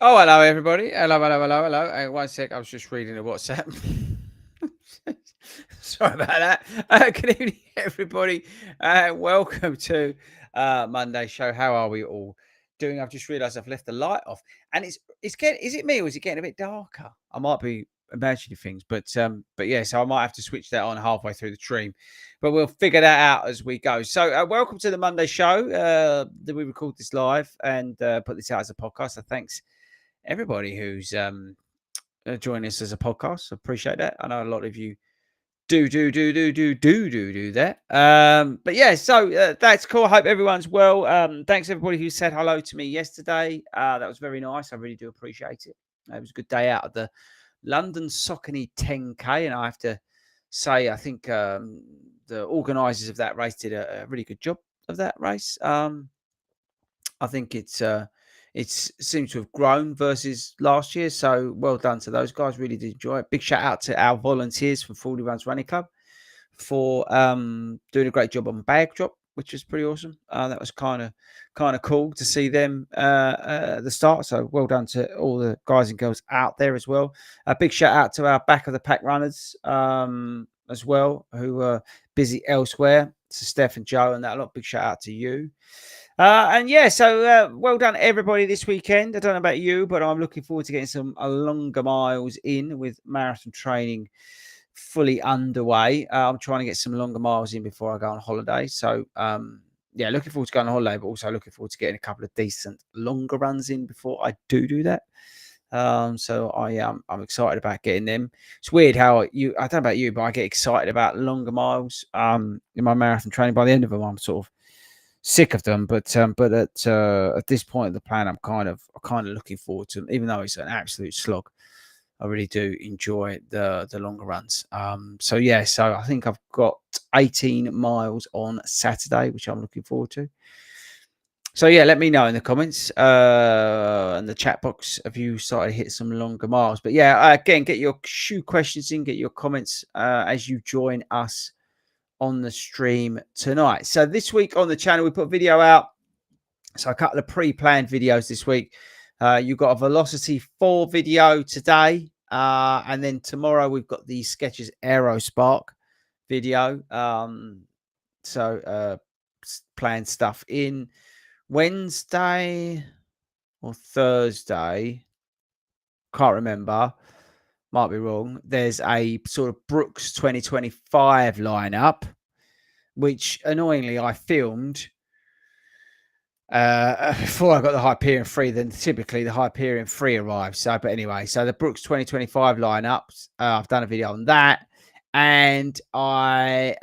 Oh, hello, everybody. Hello. Hey, one sec. I was just reading a WhatsApp. Sorry about that. Good evening, everybody. Welcome to Monday show. How are we all doing? I've just realised I've left the light off, and it's getting. Is it me or is it getting a bit darker? I might be imagining things, but yeah. So I might have to switch that on halfway through the stream, but we'll figure that out as we go. So welcome to the Monday show. That we record this live and put this out as a podcast. So thanks everybody who's joining us as a podcast. I appreciate that. I know a lot of you do that. But yeah, so that's cool. I hope everyone's well. Thanks everybody who said hello to me yesterday. That was very nice. I really do appreciate it. It was a good day out of the London Saucony 10K, and I have to say, I think the organisers of that race did a really good job of that race. I think it seems to have grown versus last year. So well done to those guys. Really did enjoy it. Big shout out to our volunteers from 40 Runs Running Club for doing a great job on bag drop, which was pretty awesome. That was kind of cool to see them at the start. So well done to all the guys and girls out there as well. A big shout out to our back of the pack runners as well, who were busy elsewhere. So Steph and Joe and that a lot. Big shout out to you. And yeah, so well done everybody this weekend. I don't know about you, but I'm looking forward to getting some longer miles in with marathon training fully underway. I'm trying to get some longer miles in before I go on holiday. So yeah, looking forward to going on holiday, but also looking forward to getting a couple of decent longer runs in before I do that. So I'm excited about getting them. It's weird how I don't know about you, but I get excited about longer miles in my marathon training. By the end of them, I'm sort of sick of them, but at this point of the plan, I'm kind of looking forward to them, even though it's an absolute slog. I really do enjoy the longer runs. So yeah, so I think I've got 18 miles on Saturday, which I'm looking forward to. So yeah, let me know in the comments and the chat box if you started to hit some longer miles. But yeah, again, get your shoe questions in, get your comments as you join us on the stream tonight. So this week on the channel, we put a video out. So a couple of pre-planned videos this week. You've got a Velocity 4 video today. And then tomorrow we've got the Skechers Aero Spark video. So planned stuff in Wednesday or Thursday. Can't remember. Might be wrong. There's a sort of Brooks 2025 lineup, which annoyingly I filmed before I got the Hyperion 3. Then typically the Hyperion 3 arrives. So, but anyway, so the Brooks 2025 lineups, I've done a video on that, and I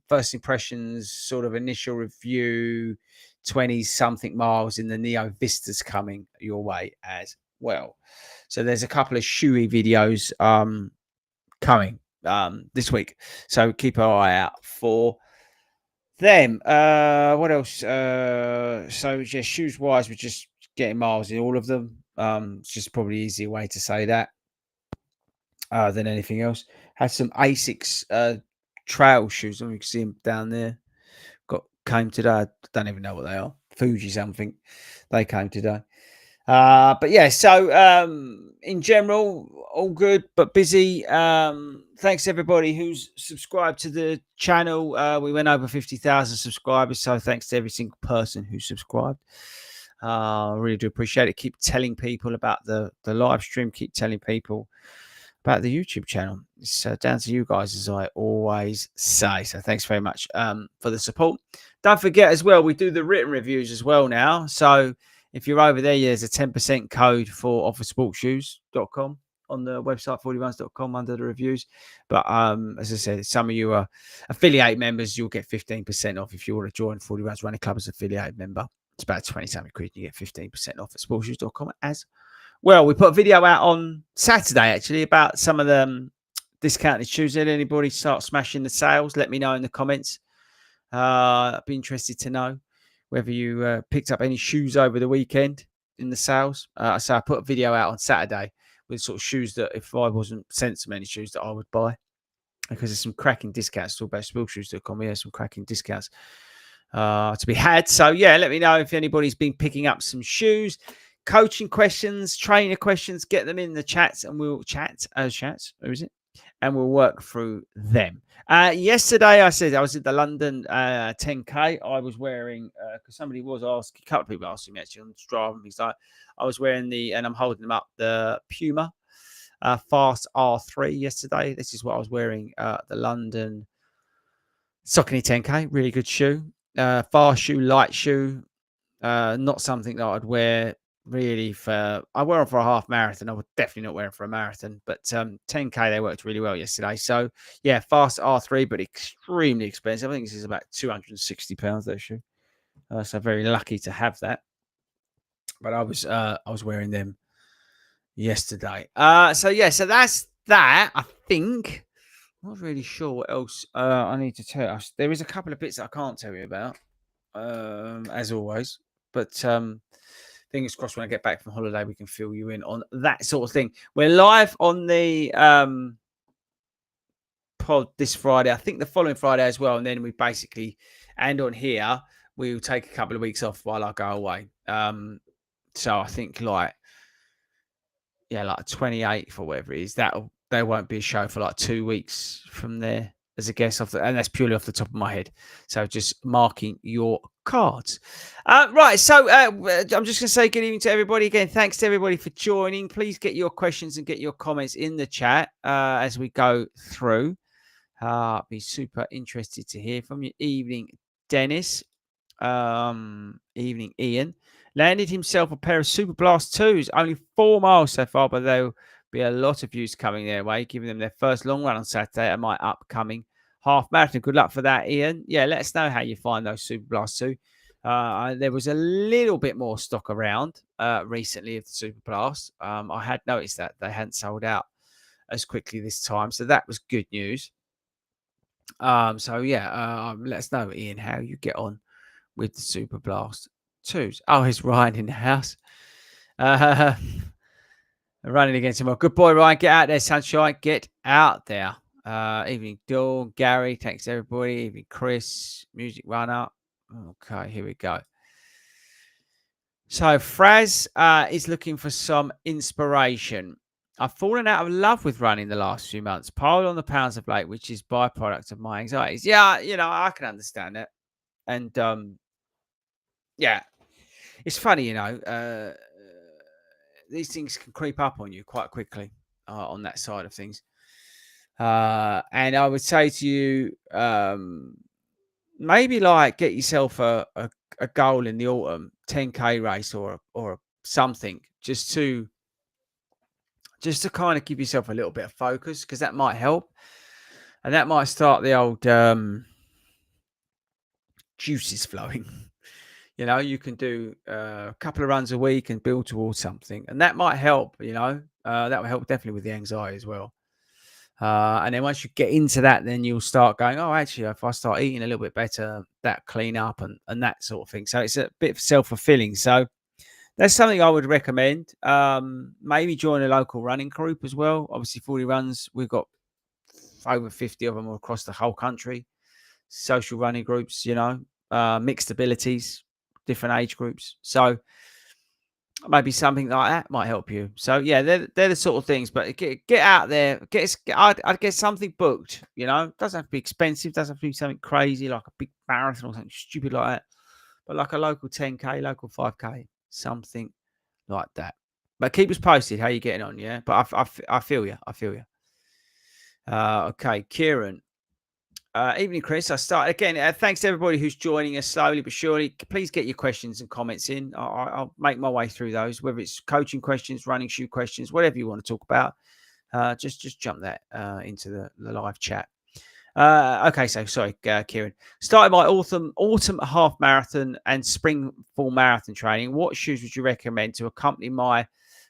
first impressions, sort of initial review, 20 something miles in the Neo Vistas coming your way as well. So there's a couple of shoey videos coming this week. So keep an eye out for them. What else? So just shoes wise, we're just getting miles in all of them. It's just probably an easier way to say that than anything else. Had some Asics trail shoes. You can see them down there. Came today. I don't even know what they are. Fuji something. They came today. But yeah, so in general, all good, but busy. Thanks everybody who's subscribed to the channel. We went over 50,000 subscribers, so thanks to every single person who subscribed. I really do appreciate it. Keep telling people about the live stream. Keep telling people about the YouTube channel. It's down to you guys, as I always say. So thanks very much for the support. Don't forget as well, we do the written reviews as well now. So if you're over there, there's a 10% code for offersportshoes.com on the website, fordyruns.com, under the reviews. But as I said, some of you are affiliate members, you'll get 15% off if you want to join 40 Runs Running Club as an affiliate member. It's about 20-something quid. You get 15% off at sportshoes.com as well. We put a video out on Saturday, actually, about some of the discounted shoes. Did anybody start smashing the sales? Let me know in the comments. I'd be interested to know whether you picked up any shoes over the weekend in the sales. So I put a video out on Saturday with sort of shoes that if I wasn't sent so many shoes that I would buy, because there's some cracking discounts. Talk about sportshoes.com. Yeah, some cracking discounts to be had. So yeah, let me know if anybody's been picking up some shoes. coaching questions, trainer questions, get them in the chats and we'll chat as chats. Who is it? And we'll work through them. Yesterday, I said I was at the London 10K. I was wearing, because somebody was asking, a couple of people asking me actually on Strava. He's like, I was wearing and I'm holding them up, the Puma Fast R3 yesterday. This is what I was wearing at the London Saucony 10K. Really good shoe. Fast shoe, light shoe. Not something that I'd wear really I wear them for a half marathon. I would definitely not wear them for a marathon, but 10K, they worked really well yesterday. So yeah, fast R3, but extremely expensive. I think this is about £260, that shoe. So very lucky to have that. But I was wearing them yesterday. So that's that. I think I'm not really sure what else I need to tell you. There is a couple of bits that I can't tell you about, as always. But fingers crossed when I get back from holiday, we can fill you in on that sort of thing. We're live on the pod this Friday. I think the following Friday as well. And then we basically, and on here, we'll take a couple of weeks off while I go away. So I think like 28th or whatever it is, there won't be a show for like 2 weeks from there as a guest, and that's purely off the top of my head. So just marking your cards. Right, so I'm just going to say good evening to everybody. Again, thanks to everybody for joining. Please get your questions and get your comments in the chat as we go through. Be super interested to hear from you. Evening, Dennis. Evening, Ian. Landed himself a pair of Super Blast 2s. Only 4 miles so far, but there'll be a lot of views coming their way, giving them their first long run on Saturday at my upcoming half marathon. Good luck for that, Ian. Yeah, let us know how you find those Super Blast 2. There was a little bit more stock around recently of the Super Blast. I had noticed that they hadn't sold out as quickly this time, so that was good news. Let us know, Ian, how you get on with the Super Blast 2s. Oh, it's Ryan in the house. Running against him. Good boy, Ryan. Get out there, sunshine. Get out there. Evening, Dawn. Gary. Thanks, everybody. Evening, Chris. Music runner. Okay, here we go. So, Fraz is looking for some inspiration. I've fallen out of love with running the last few months. Piled on the pounds of late, which is byproduct of my anxieties. Yeah, I can understand it. And, it's funny, these things can creep up on you quite quickly on that side of things. And I would say to you, maybe like get yourself a goal in the autumn, 10K race or something, just to kind of give yourself a little bit of focus, because that might help. And that might start the old juices flowing. You can do a couple of runs a week and build towards something. And that might help, that will help definitely with the anxiety as well. And then once you get into that, then you'll start going, oh, actually, if I start eating a little bit better, that clean up and that sort of thing. So it's a bit self-fulfilling. So that's something I would recommend. Maybe join a local running group as well. Obviously, 40 Runs, we've got over 50 of them across the whole country. Social running groups, mixed abilities, different age groups. So maybe something like that might help you. So yeah, they're the sort of things. But get out there, I'd get something booked. It doesn't have to be expensive. Doesn't have to be something crazy like a big marathon or something stupid like that. But like a local 10K, local 5K, something like that. But keep us posted how you're getting on. Yeah, but I feel you. Okay, Kieran. Evening, Chris. I start again. Thanks to everybody who's joining us slowly but surely. Please get your questions and comments in. I'll make my way through those, whether it's coaching questions, running shoe questions, whatever you want to talk about. Just jump that into the live chat. Okay, so sorry, Kieran. Started my autumn half marathon and spring full marathon training. What shoes would you recommend to accompany my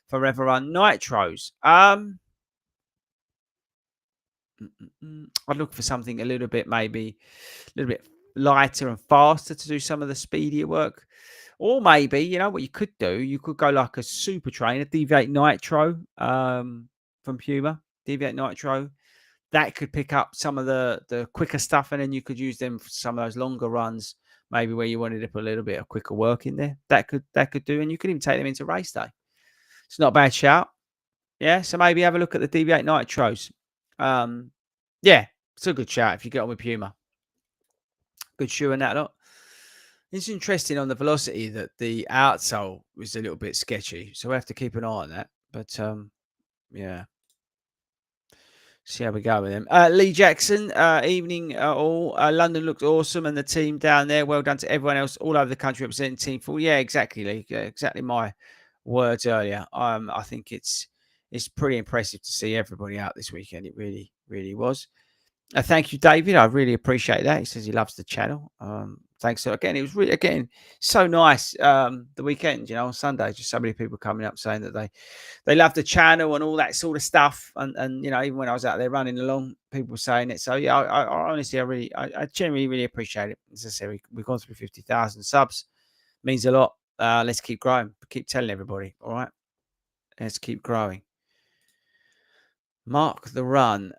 Forever Run Nitros? I'd look for something a little bit lighter and faster to do some of the speedier work. Or maybe, what you could do, you could go like a super trainer, Deviate Nitro from Puma, Deviate Nitro. That could pick up some of the quicker stuff, and then you could use them for some of those longer runs, maybe where you wanted to put a little bit of quicker work in there. That could do, and you could even take them into race day. It's not a bad shout. Yeah, so maybe have a look at the DV8 Nitros. Yeah, it's a good shout if you get on with Puma. Good shoe and that lot. It's interesting on the velocity that the outsole was a little bit sketchy, so we have to keep an eye on that. But yeah, see how we go with them. Lee Jackson, evening all. London looked awesome, and the team down there. Well done to everyone else all over the country representing Team 4. Yeah, exactly, Lee. Exactly my words earlier. I think it's pretty impressive to see everybody out this weekend. It really, really was. Thank you, David. I really appreciate that. He says he loves the channel. Thanks. So again, it was really, again, so nice. The weekend, on Sunday, just so many people coming up saying that they love the channel and all that sort of stuff. And even when I was out there running along, people were saying it. So yeah, I honestly, I genuinely really appreciate it. As I said, we've gone through 50,000 subs. Means a lot. Let's keep growing. Keep telling everybody. All right. Let's keep growing. Mark the Run.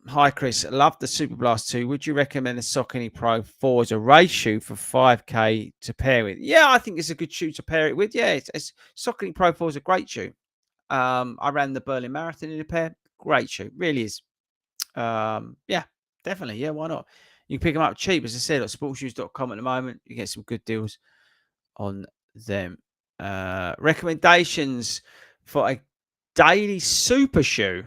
Hi, Chris. Love the Super Blast 2. Would you recommend the Saucony Pro 4 as a race shoe for 5K to pair with? Yeah, I think it's a good shoe to pair it with. Yeah, it's Saucony Pro 4 is a great shoe. I ran the Berlin Marathon in a pair. Great shoe. Really is. Yeah, definitely. Yeah, why not? You can pick them up cheap, as I said, at sportshoes.com at the moment. You get some good deals on them. Recommendations for a daily super shoe.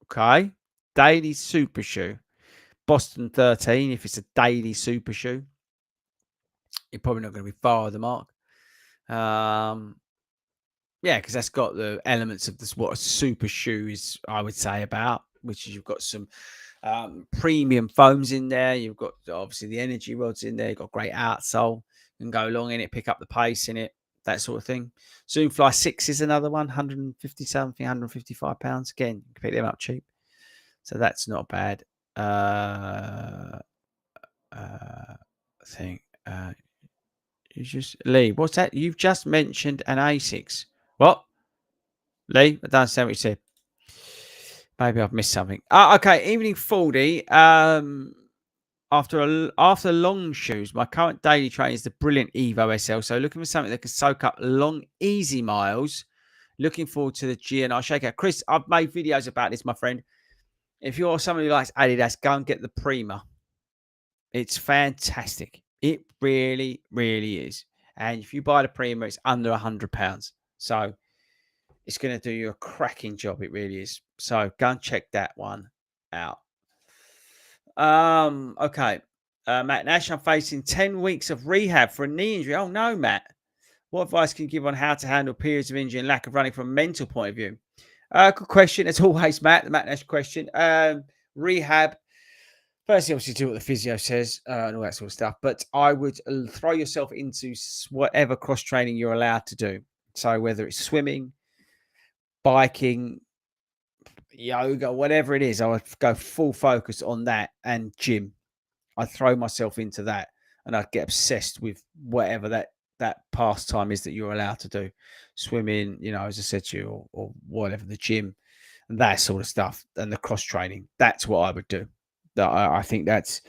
Okay. Daily super shoe. Boston 13. If it's a daily super shoe, you're probably not going to be far of the mark. Yeah, because that's got the elements of this, what a super shoe is, I would say, about, which is you've got some premium foams in there. You've got obviously the energy rods in there. You've got great outsole. You can go along in it, pick up the pace in it, that sort of thing. Zoomfly 6 is another one, 150 something, 155 pounds. Again, you can pick them up cheap. So that's not bad. Thing. You just Lee, what's that? You've just mentioned an Asics. What? Lee, I don't understand what you said. Maybe I've missed something. Okay, evening 40. After long shoes, my current daily train is the brilliant Evo SL. So looking for something that can soak up long, easy miles. Looking forward to the GNR Shakeout. Chris, I've made videos about this, my friend. If you're somebody who likes Adidas, go and get the Prima. It's fantastic. It really, really is. And if you buy the Prima, it's under £100. So it's going to do you a cracking job. It really is. So go and check that one out. Okay. Matt Nash, I'm facing 10 weeks of rehab for a knee injury. Oh, no, Matt. What advice can you give on how to handle periods of injury and lack of running from a mental point of view? Good question. As always, Matt, the Matt Nash question. Rehab. Firstly, obviously, do what the physio says and all that sort of stuff. But I would throw yourself into whatever cross training you're allowed to do. So whether it's swimming, biking, yoga, whatever it is, I would go full focus on that and gym. I'd throw myself into that and I'd get obsessed with whatever that pastime is that you're allowed to do. Swimming, as I said to you, or whatever, the gym and that sort of stuff, and the cross training. That's what I would do. I think that's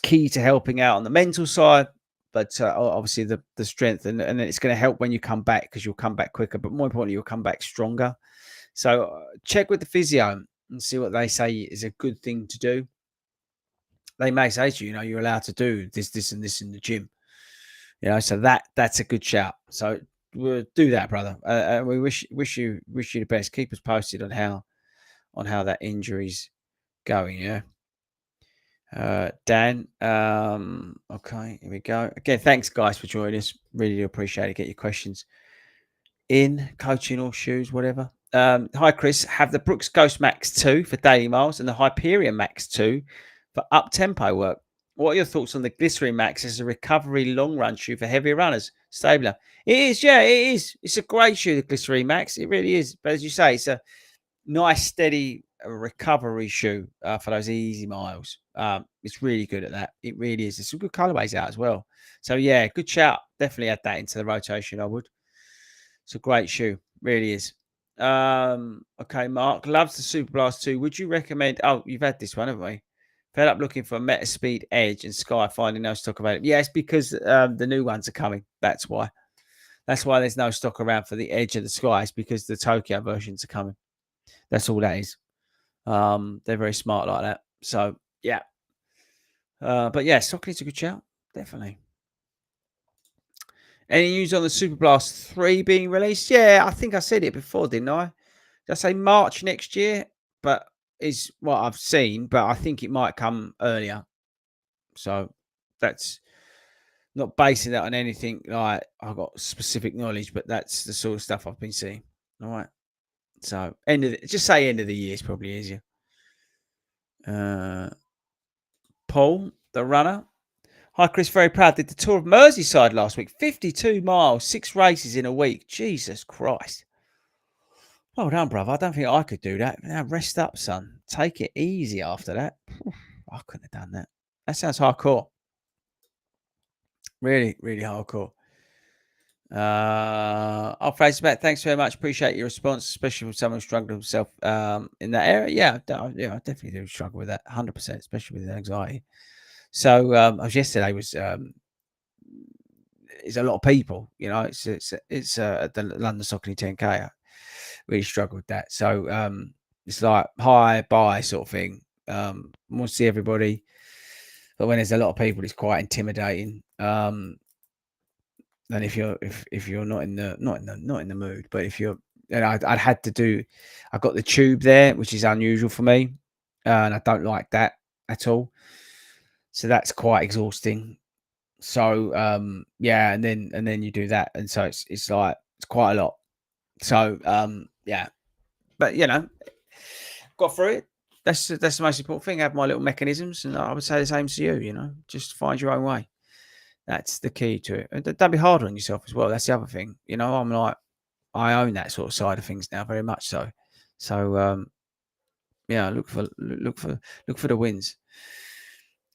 key to helping out on the mental side, but obviously the strength and it's going to help when you come back, because you'll come back quicker, but more importantly, you'll come back stronger. So check with the physio and see what they say is a good thing to do. They may say to you, you're allowed to do this, and this in the gym. So that's a good shout. So we'll do that, brother. We wish you the best. Keep us posted on how that injury's going. Yeah. Dan. Okay, here we go. Again, thanks guys for joining us. Really do appreciate it. Get your questions in, coaching or shoes, whatever. Hi Chris, have the Brooks Ghost Max 2 for daily miles and the Hyperion Max 2 for up tempo work. What are your thoughts on the Glycerin Max as a recovery long run shoe for heavier runners? Stabler. It is, yeah, it is. It's a great shoe, the Glycerin Max. It really is. But as you say, it's a nice, steady recovery shoe for those easy miles. It's really good at that. It really is. There's some good colorways out as well. So yeah, good shout. Definitely add that into the rotation. I would. It's a great shoe. Really is. Okay, Mark loves the Super Blast 2. Would you recommend? Oh, you've had this one, haven't we? Fed up looking for a Meta Speed Edge and Sky finding no stock available. Yeah, it's because the new ones are coming. That's why. That's why there's no stock around for the Edge of the Sky. It's because the Tokyo versions are coming. That's all that is. They're very smart like that. So yeah. But yeah, Stocking's a good shout. Definitely. Any news on the Super Blast 3 being released? Yeah, I think I said it before, didn't I? Did I say March next year? But is what I've seen, but I think it might come earlier. So that's not basing that on anything like I've got specific knowledge, but that's the sort of stuff I've been seeing. All right. So just say end of the year is probably easier. Paul, the runner. Hi, Chris. Very proud. Did the tour of Merseyside last week. 52 miles, 6 races in a week. Jesus Christ. Well done, brother. I don't think I could do that. Now rest up, son. Take it easy after that. I couldn't have done that. That sounds hardcore. Really, really hardcore. I'll face back. Thanks very much. Appreciate your response, especially from someone struggling himself in that area. Yeah, I definitely do struggle with that 100%, especially with anxiety. So I was yesterday was it's a lot of people, you know. It's the London Soccer 10K. I really struggle with that. So it's like hi, bye sort of thing. Want to see everybody, but when there's a lot of people, it's quite intimidating. And if you're not in the mood, but if you're, and I'd had to do, I got the tube there, which is unusual for me, and I don't like that at all. So that's quite exhausting. So yeah, and then you do that, and so it's like it's quite a lot. So yeah, but you know, got through it. That's the most important thing. I have my little mechanisms, and I would say the same to you. You know, just find your own way. That's the key to it. And don't be hard on yourself as well. That's the other thing. You know, I'm like, I own that sort of side of things now, very much so. So yeah, look for the wins.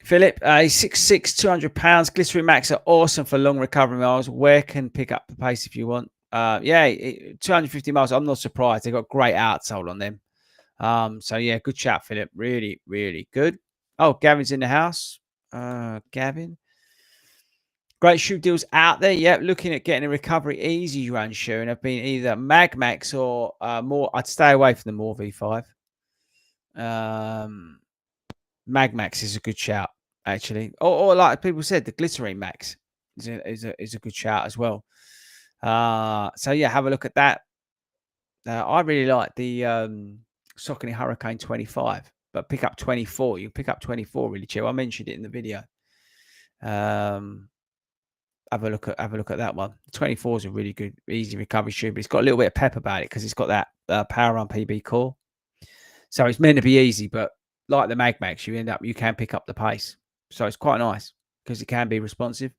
Philip, 6'6", 200 pounds. Glycerin Max are awesome for long recovery miles. Where can pick up the pace if you want? Yeah, 250 miles. I'm not surprised. They've got great outsole on them. So yeah, good chat, Philip. Really, really good. Oh, Gavin's in the house. Gavin. Great shoe deals out there. Yep, looking at getting a recovery easy run shoe, and have been either Magmax or more. I'd stay away from the More V5. Magmax is a good shout, actually. Or like people said, the Glycerine Max is a good shout as well. So yeah, have a look at that. I really like the Saucony Hurricane 25, but pick up 24. You pick up 24 really chill. I mentioned it in the video. Have a look at that one. 24 is a really good, easy recovery shoe, but it's got a little bit of pep about it because it's got that Power Run PB core. So it's meant to be easy, but like the Magmax, you can pick up the pace. So it's quite nice because it can be responsive.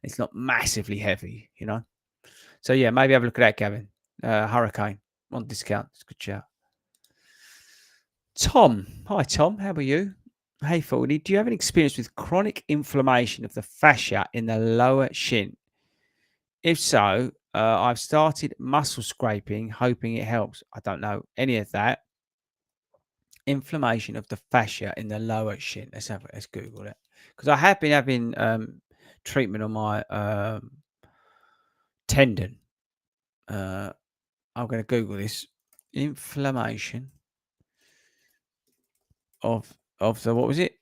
It's not massively heavy, you know. So yeah, maybe have a look at that, Gavin. Hurricane on discount. It's a good shout. Tom. Hi, Tom. How are you? Hey, Fordy, do you have an experience with chronic inflammation of the fascia in the lower shin? If so, I've started muscle scraping, hoping it helps. I don't know any of that. Inflammation of the fascia in the lower shin. Let's Google it, because I have been having treatment on my tendon. I'm going to Google this. Inflammation of the, what was it?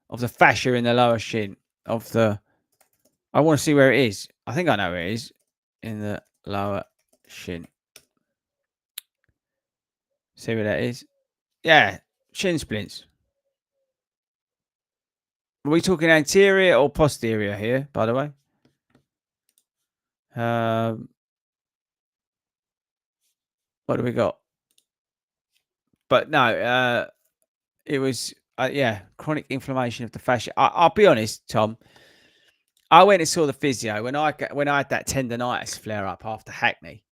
Of the fascia in the lower shin. I want to see where it is. I think I know where it is. In the lower shin. See where that is? Yeah, shin splints. Are we talking anterior or posterior here, by the way? What do we got? But no, it was, yeah, chronic inflammation of the fascia. I'll be honest, Tom. I went and saw the physio when I had that tendonitis flare up after Hackney.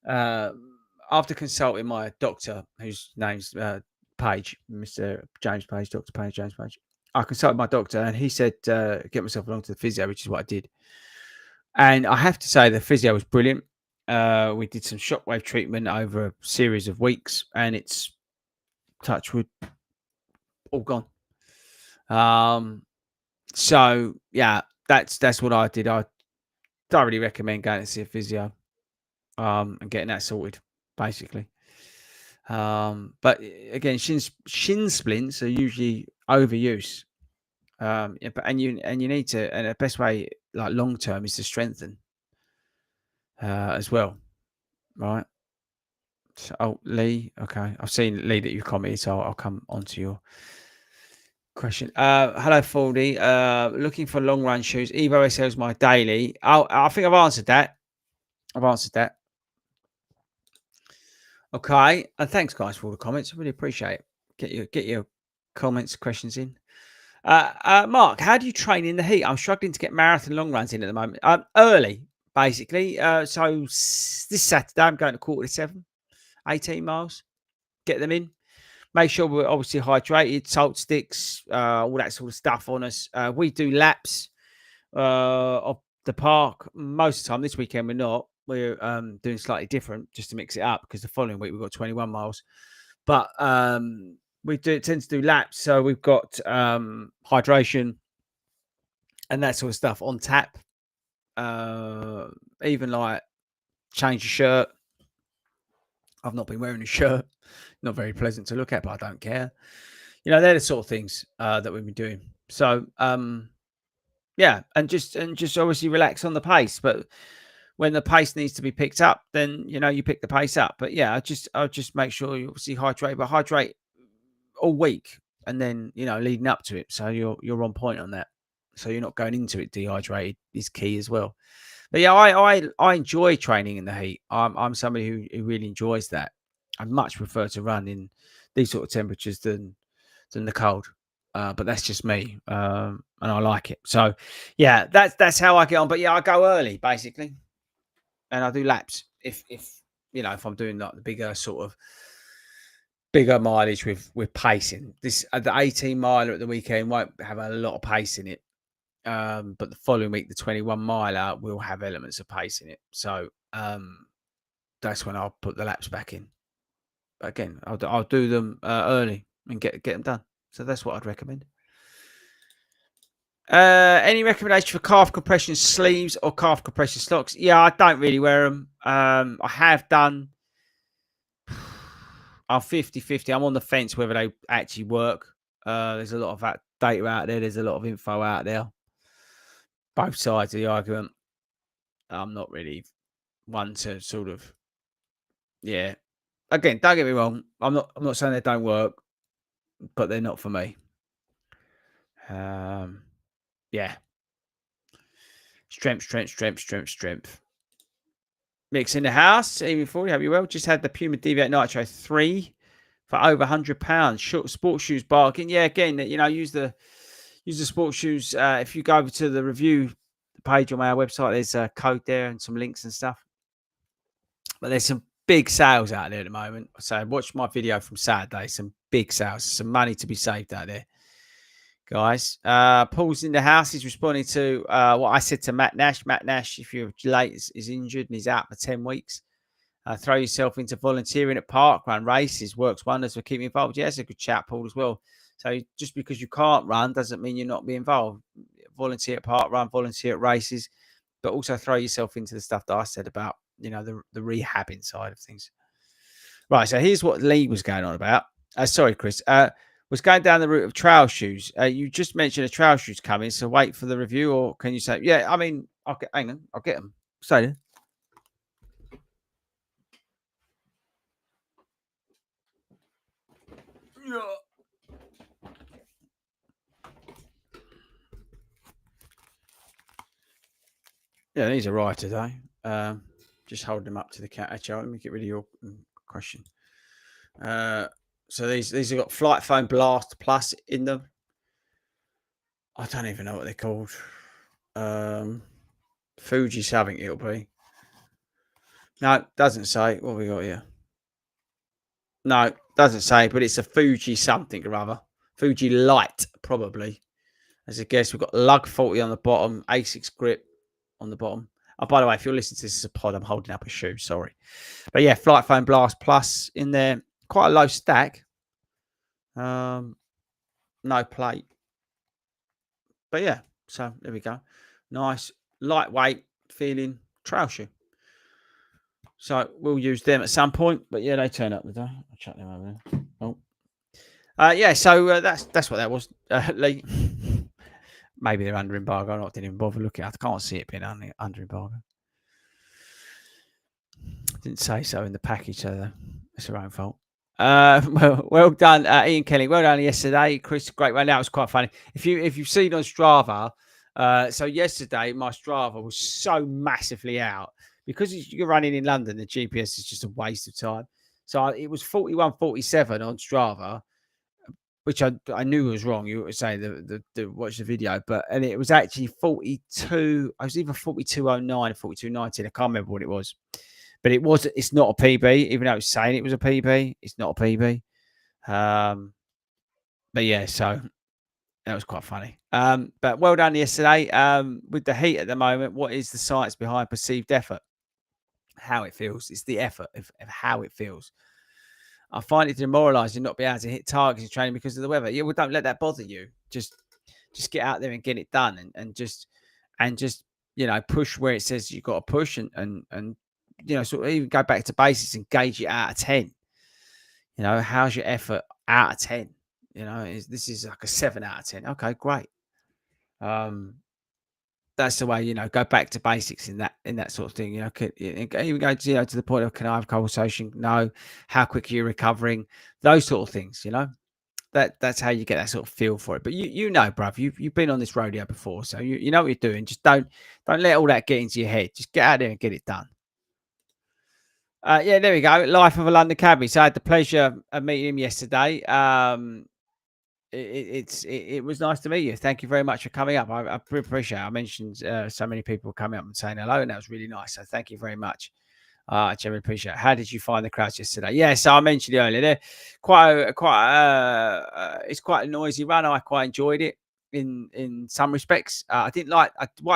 After consulting my doctor, whose name's Page, Mr. James Page, Dr. Page, James Page. I consulted my doctor, and he said get myself along to the physio, which is what I did. And I have to say the physio was brilliant. We did some shockwave treatment over a series of weeks, and it's touch wood, all gone. So yeah, that's what I did. I thoroughly recommend going to see a physio, and getting that sorted, basically. But again, shin splints are usually overuse. Yeah, but and you need to, and the best way, like long term, is to strengthen as well, right? So, oh, Lee, okay, I've seen Lee that you commented, so I'll come on to your question. Hello, Fordy. Looking for long run shoes. Evo SL is my daily. Oh, I think I've answered that. I've answered that. Okay, and thanks, guys, for all the comments. I really appreciate it. Get your comments, questions in. Mark, how do you train in the heat? I'm struggling to get marathon long runs in at the moment. Early, basically. This Saturday, I'm going to 6:45, 18 miles. Get them in. Make sure we're obviously hydrated, salt sticks, all that sort of stuff on us. We do laps of the park most of the time. This weekend we're not. We're doing slightly different just to mix it up because the following week we've got 21 miles. But we tend to do laps, so we've got hydration and that sort of stuff on tap. Even like change your shirt. I've not been wearing a shirt. Not very pleasant to look at, but I don't care. You know, they're the sort of things that we've been doing. So yeah, and just obviously relax on the pace. But when the pace needs to be picked up, then you pick the pace up. But yeah, I'll just make sure you obviously hydrate, but hydrate all week, and then leading up to it, so you're on point on that. So you're not going into it dehydrated is key as well. But yeah, I enjoy training in the heat. I'm somebody who really enjoys that. I much prefer to run in these sort of temperatures than the cold. But that's just me, and I like it. So yeah, that's how I get on. But yeah, I go early basically, and I do laps if if I'm doing like the bigger mileage with pacing. This the 18 miler at the weekend won't have a lot of pace in it. But the following week, the 21 miler will have elements of pace in it. So that's when I'll put the laps back in. But again, I'll do them early and get them done. So that's what I'd recommend. Any recommendation for calf compression sleeves or calf compression socks? Yeah, I don't really wear them. I have done. I'm 50-50. I'm on the fence whether they actually work. There's a lot of that data out there. There's a lot of info out there. Both sides of the argument. I'm not really one to sort of, yeah. Again, don't get me wrong. I'm not saying they don't work, but they're not for me. Yeah. Strength. Mix in the house. Even before you have you well. Just had the Puma Deviate Nitro 3 for over £100. Short sports shoes bargain. Yeah, again, use the sports shoes. If you go over to the review page on my website, there's a code there and some links and stuff. But there's some big sales out there at the moment. So watch my video from Saturday. Some big sales, some money to be saved out there, guys. Paul's in the house. He's responding to what I said to Matt Nash. Matt Nash, if you're late, is injured and he's out for 10 weeks. Throw yourself into volunteering at park run races. Works wonders for keeping involved. Yeah, that's a good chat, Paul, as well. So just because you can't run doesn't mean you're not be involved. Volunteer at park run, volunteer at races, but also throw yourself into the stuff that I said about, the rehabbing side of things. Right, so here's what Lee was going on about. Sorry, Chris. Was going down the route of trail shoes. You just mentioned a trail shoes coming, so wait for the review, or can you say, yeah, I mean, hang on, I'll get them. Stay there. Yeah, these are right today. Just hold them up to the cat. Actually, let me get rid of your question. So these have got Flight Phone Blast Plus in them. I don't even know what they're called. Fuji something it'll be. No, it doesn't say. What have we got here? No, it doesn't say, but it's a Fuji something or other. Fuji Light, probably. As a guess, we've got Lug 40 on the bottom, A6 grip on the bottom. Oh, by the way, if you're listening to this as a pod, I'm holding up a shoe. Sorry. But yeah, Flight Phone Blast Plus in there. Quite a low stack. No plate. But yeah, so there we go. Nice, lightweight feeling trail shoe. So we'll use them at some point. But yeah, they turn up today. I'll chuck them over there. Oh, yeah. So that's what that was. Lee. Maybe they're under embargo. I didn't even bother looking. I can't see it being under embargo. Didn't say so in the package, so it's their own fault. Well done, Ian Kelly. Well done yesterday, Chris. Great run. That was quite funny. If you've seen on Strava, so yesterday my Strava was so massively out because you're running in London. The GPS is just a waste of time. So it was 41:47 on Strava, which I knew was wrong. You were saying the watch the video, and it was actually 42. I was either 42:09 or 42:19. I can't remember what it was. But it's not a PB, even though it's saying it was a PB. It's not a PB. But yeah, so that was quite funny. But well done yesterday. With the heat at the moment, what is the science behind perceived effort? How it feels. It's the effort of how it feels. I find it demoralising not be able to hit targets in training because of the weather. Yeah, well, don't let that bother you. Just get out there and get it done, and just push where it says you've got to push, and sort of even go back to basics and gauge it out of 10. How's your effort out of 10? This is like a 7 out of 10. Okay, great. That's the way, go back to basics in that sort of thing. Even go to the point of, can I have a conversation? No. How quick are you recovering? Those sort of things. That's how you get that sort of feel for it. But bruv, you've been on this rodeo before, so you know what you're doing. Just don't let all that get into your head. Just get out there and get it done. Yeah, there we go. Life of a London cabbie. So I had the pleasure of meeting him yesterday. It was nice to meet you. Thank you very much for coming up. I appreciate it. I mentioned so many people coming up and saying hello, and that was really nice. So thank you very much. I genuinely appreciate it. How did you find the crowds yesterday? Yeah, so I mentioned it earlier. They're it's quite a noisy run. I quite enjoyed it in some respects. What I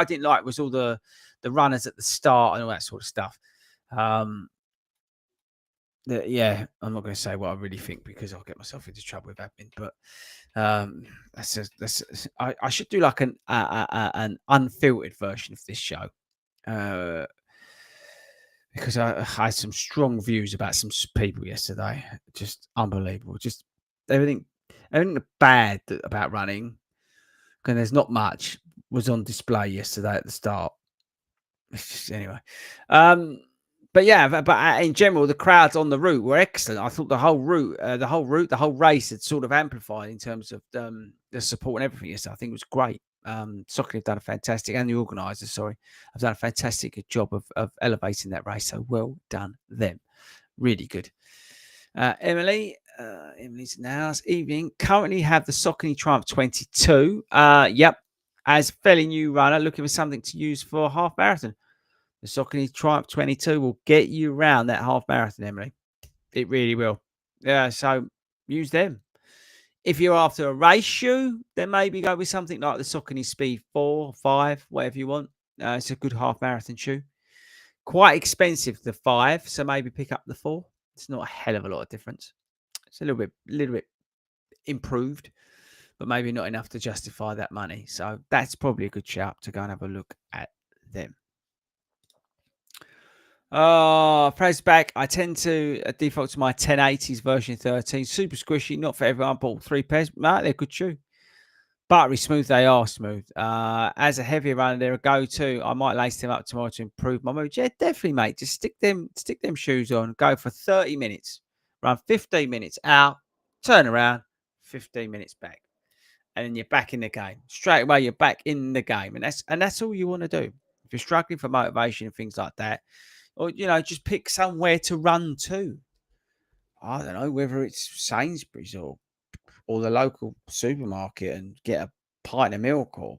didn't like was all the runners at the start and all that sort of stuff. Yeah, I'm not going to say what I really think because I'll get myself into trouble with admin. But I should do like an unfiltered version of this show because I had some strong views about some people yesterday. Just unbelievable. Just everything bad about running. And there's not much was on display yesterday at the start. It's just anyway. But yeah, but in general, the crowds on the route were excellent. I thought the whole race had sort of amplified in terms of the support and everything. Yes, I think it was great. Soccer have done a fantastic, and the organisers, have done a fantastic job of elevating that race. So well done them. Really good. Emily's now evening. Currently have the Saucony Triumph 22. Yep, as fairly new runner, looking for something to use for a half marathon. The Saucony Triumph 22 will get you around that half marathon, Emily. It really will. Yeah, so use them. If you're after a race shoe, then maybe go with something like the Saucony Speed 4, 5, whatever you want. It's a good half marathon shoe. Quite expensive, the 5, so maybe pick up the 4. It's not a hell of a lot of difference. It's a little bit improved, but maybe not enough to justify that money. So that's probably a good shout to go and have a look at them. Praise back. I tend to default to my 1080s version 13. Super squishy, not for everyone. Bought 3 pairs. No, they're good shoe. Buttery smooth, they are smooth. As a heavier runner, they're a go-to. I might lace them up tomorrow to improve my mood. Yeah, definitely, mate. Just stick them shoes on. Go for 30 minutes. Run 15 minutes out. Turn around. 15 minutes back. And then you're back in the game. Straight away, you're back in the game. And that's all you want to do. If you're struggling for motivation and things like that, or, just pick somewhere to run to. I don't know, whether it's Sainsbury's or the local supermarket and get a pint of milk or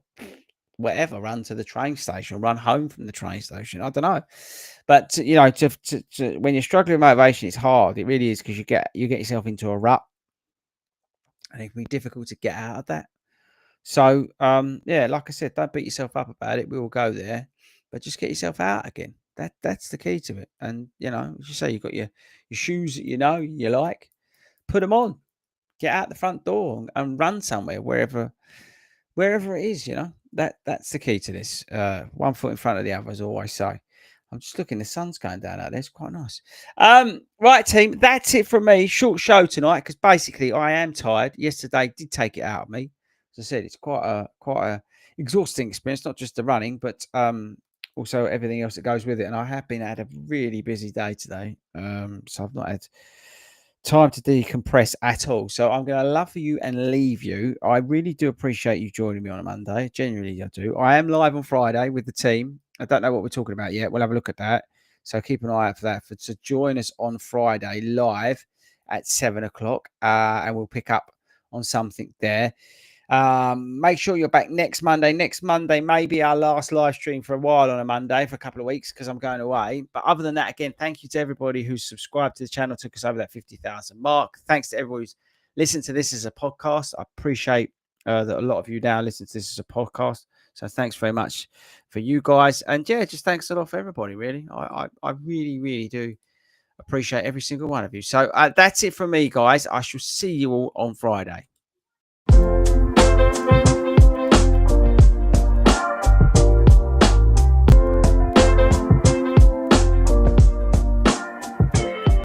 whatever, run to the train station, run home from the train station. I don't know. But, when you're struggling with motivation, it's hard. It really is because you get yourself into a rut and it can be difficult to get out of that. So, yeah, like I said, don't beat yourself up about it. We will go there, but just get yourself out again. That's the key to it. And, as you say, you've got your shoes that you like, put them on, Get out the front door and run somewhere, wherever it is, that's the key to this. One foot in front of the other, as I always say. I'm just looking, the sun's going down out there. It's quite nice. Right, team, that's it from me. Short show tonight because basically I am tired. Yesterday did take it out of me. As I said, it's quite a exhausting experience, not just the running, but also everything else that goes with it. And I have had a really busy day today. So I've not had time to decompress at all. So I'm going to love you and leave you. I really do appreciate you joining me on a Monday. Genuinely, I do. I am live on Friday with the team. I don't know what we're talking about yet. We'll have a look at that. So keep an eye out for that. To join us on Friday live at 7 o'clock, and we'll pick up on something there. Make sure you're back next Monday. Next Monday may be our last live stream for a while on a Monday for a couple of weeks because I'm going away. But other than that, again, thank you to everybody who's subscribed to the channel, took us over that 50,000 mark. Thanks to everybody who's listened to this as a podcast. I appreciate that a lot of you now listen to this as a podcast. So thanks very much for you guys. And yeah, just thanks a lot for everybody, really. I really, really do appreciate every single one of you. So that's it from me, guys. I shall see you all on Friday.